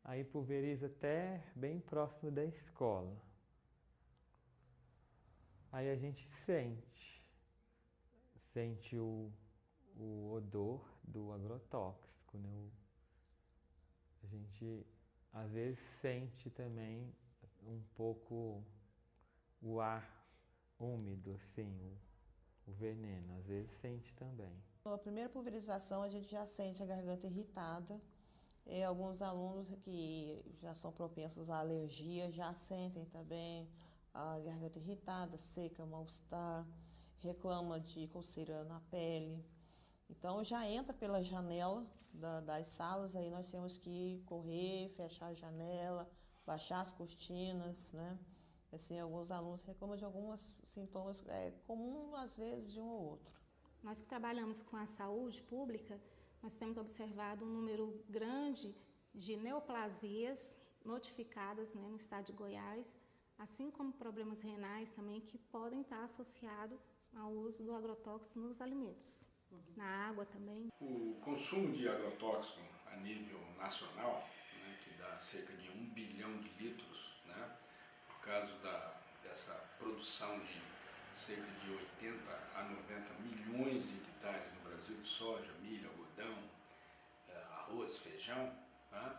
aí pulveriza até bem próximo da escola. Aí a gente sente sente o odor do agrotóxico, né? A gente às vezes sente também um pouco o ar úmido, assim, o veneno, às vezes sente também. Na primeira pulverização a gente já sente a garganta irritada. Alguns alunos que já são propensos à alergia já sentem também a garganta irritada, seca, mal-estar, reclama de coceira na pele. Então já entra pela janela das salas, aí nós temos que correr, fechar a janela, baixar as cortinas, né? Assim, alguns alunos reclamam de alguns sintomas comuns, às vezes, de um ou outro. Nós que trabalhamos com a saúde pública, nós temos observado um número grande de neoplasias notificadas, né, no estado de Goiás, assim como problemas renais também que podem estar associados ao uso do agrotóxico nos alimentos. Na água também. O consumo de agrotóxico a nível nacional, né, que dá cerca de 1 bilhão de litros, né, por causa dessa produção de cerca de 80 a 90 milhões de hectares no Brasil de soja, milho, algodão, arroz, feijão, né,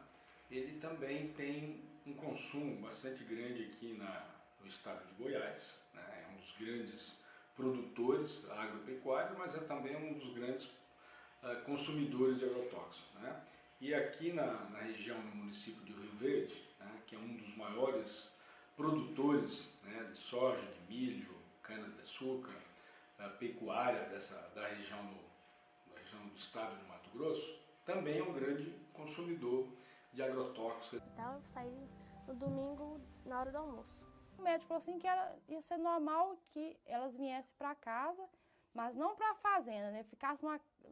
ele também tem um consumo bastante grande aqui no estado de Goiás, né, é um dos grandes produtores agropecuários, mas é também um dos grandes consumidores de agrotóxicos, né? E aqui na região, no município de Rio Verde, né, que é um dos maiores produtores, né, de soja, de milho, cana-de-açúcar, pecuária da região do estado de Mato Grosso, também é um grande consumidor de agrotóxicos. Então eu saí no domingo na hora do almoço. O médico falou assim que ia ser normal que elas viessem para casa, mas não para a fazenda, né? Ficasse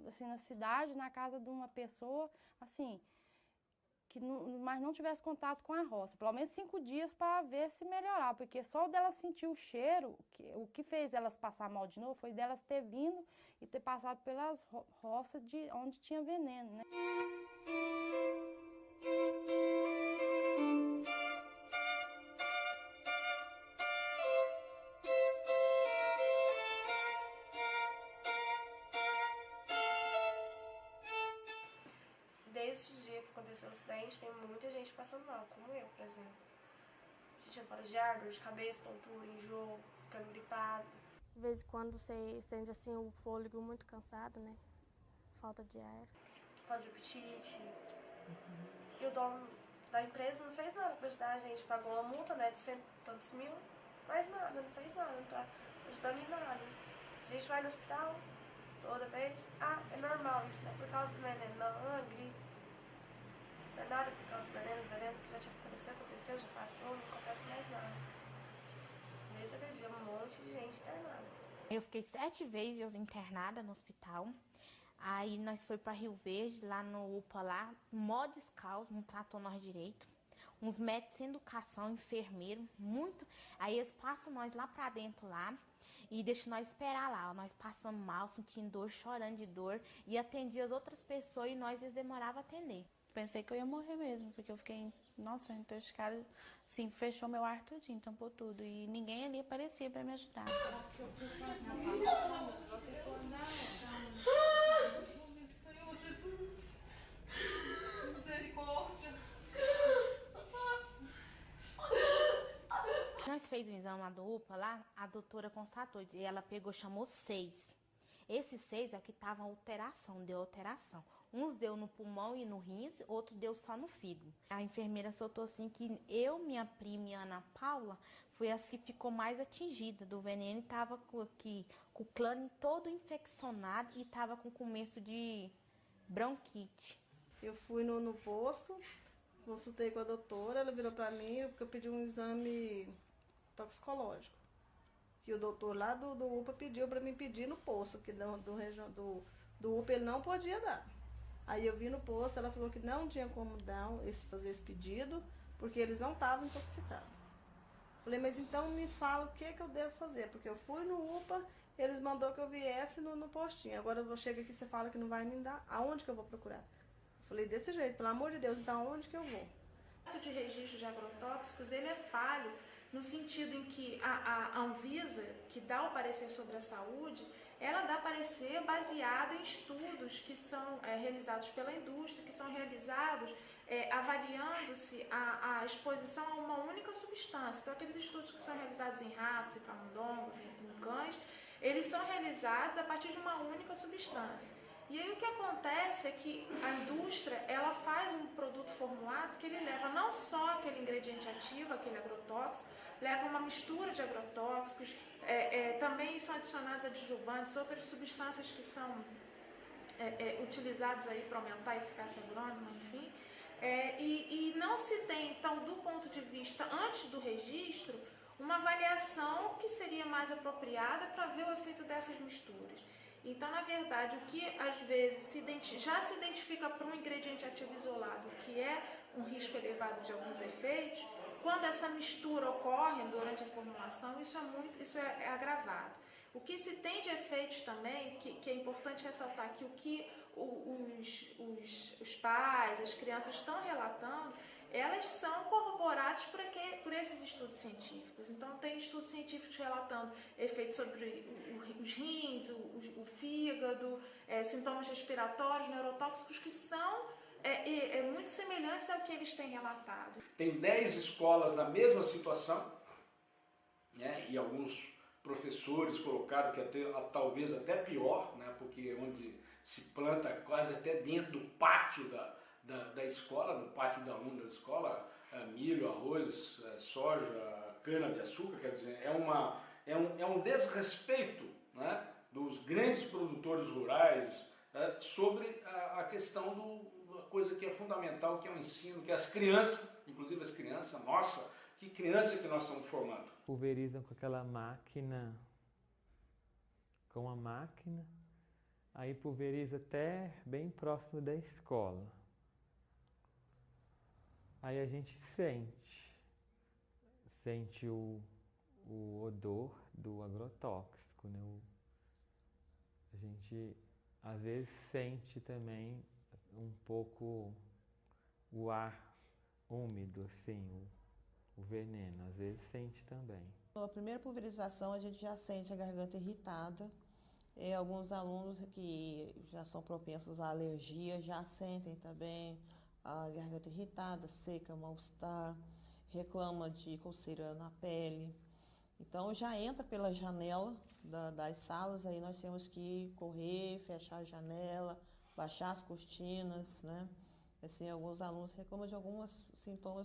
assim, na cidade, na casa de uma pessoa, assim, mas não tivesse contato com a roça. Pelo menos 5 dias para ver se melhorar, porque só dela sentir o cheiro, o que fez elas passar mal de novo foi delas ter vindo e ter passado pelas roças de onde tinha veneno, né? Desde o dia que aconteceu o acidente, tem muita gente passando mal, como eu, por exemplo. Sentindo falta de ar, dor de cabeça, tontura, enjoo, ficando gripado. De vez em quando você sente assim o fôlego muito cansado, né? Falta de ar. Falta de apetite. E o dono da empresa não fez nada pra ajudar a gente. Pagou uma multa, né, de 100 e tantos mil, mas nada, não fez nada, não tá ajudando em nada. A gente vai no hospital toda vez. É normal isso, né? Por causa do veneno, não é gripe. Não é nada por causa do veneno que já tinha aconteceu, já passou, não acontece mais nada. Desde aquele dia, um monte de gente internada. Eu fiquei 7 vezes internada no hospital. Aí nós foi para Rio Verde, lá no UPA, lá, mó descalço, não tratou nós direito. Uns médicos sem educação, enfermeiro, muito. Aí eles passam nós lá pra dentro lá e deixam nós esperar lá. Nós passando mal, sentindo dor, chorando de dor. E atendia as outras pessoas e eles demoravam a atender. Pensei que eu ia morrer mesmo, porque eu fiquei, nossa, intoxicada, assim, fechou meu ar tudinho, tampou tudo. E ninguém ali aparecia pra me ajudar. Senhor Jesus, misericórdia. Nós fez um exame lá do UPA, lá, a doutora constatou, e ela pegou, chamou 6. Esses 6 é que estavam deu alteração. Uns deu no pulmão e no rins, outro deu só no fígado. A enfermeira soltou assim que eu, minha prima e a Ana Paula, foi as que ficou mais atingida do veneno e tava com o crânio todo infeccionado e tava com começo de bronquite. Eu fui no posto, consultei com a doutora, ela virou pra mim porque eu pedi um exame toxicológico. Que o doutor lá do UPA pediu pra mim pedir no posto, porque do UPA ele não podia dar. Aí eu vi no posto, ela falou que não tinha como fazer esse pedido, porque eles não estavam intoxicados. Falei, mas então me fala o que eu devo fazer, porque eu fui no UPA, eles mandou que eu viesse no postinho. Agora eu chego aqui e você fala que não vai me dar, aonde que eu vou procurar? Falei, desse jeito, pelo amor de Deus, então aonde que eu vou? O processo de registro de agrotóxicos, ele é falho no sentido em que a Anvisa, que dá o parecer sobre a saúde, ela dá parecer baseado em estudos que são realizados pela indústria, que são realizados avaliando-se a exposição a uma única substância. Então, aqueles estudos que são realizados em ratos, em camundongos, em cães, eles são realizados a partir de uma única substância. E aí o que acontece é que a indústria, ela faz um produto formulado que ele leva não só aquele ingrediente ativo, aquele agrotóxico, leva uma mistura de agrotóxicos, também são adicionados adjuvantes, outras substâncias que são utilizadas aí para aumentar a eficácia agrônoma, enfim. E não se tem, então, do ponto de vista antes do registro, uma avaliação que seria mais apropriada para ver o efeito dessas misturas. Então, na verdade, o que às vezes já se identifica para um ingrediente ativo isolado, que é um risco elevado de alguns efeitos, quando essa mistura ocorre durante a formulação, isso é agravado. O que se tem de efeitos também, que é importante ressaltar que o que os pais, as crianças estão relatando, elas são corroboradas por esses estudos científicos. Então, tem estudos científicos relatando efeitos sobre os rins, o fígado, sintomas respiratórios, neurotóxicos, que são muito semelhantes ao que eles têm relatado. Tem 10 escolas na mesma situação, né, e alguns professores colocaram que talvez até pior, né, porque onde se planta quase até dentro do pátio da escola, no pátio da aluno da escola, milho, arroz, soja, cana-de-açúcar, quer dizer, é um desrespeito, né, dos grandes produtores rurais sobre a questão da coisa que é fundamental, que é o ensino, que as crianças, inclusive as crianças, nossa, que criança que nós estamos formando. Pulverizam com aquela máquina, aí pulveriza até bem próximo da escola. Aí a gente sente o odor do agrotóxico, né? A gente às vezes sente também um pouco o ar úmido, assim, o veneno, às vezes sente também. Na primeira pulverização a gente já sente a garganta irritada. Alguns alunos que já são propensos à alergia já sentem também a garganta irritada, seca, mal-estar, reclama de coceira na pele. Então já entra pela janela das salas, aí nós temos que correr, fechar a janela, baixar as cortinas, né? Assim, alguns alunos reclamam de alguns sintomas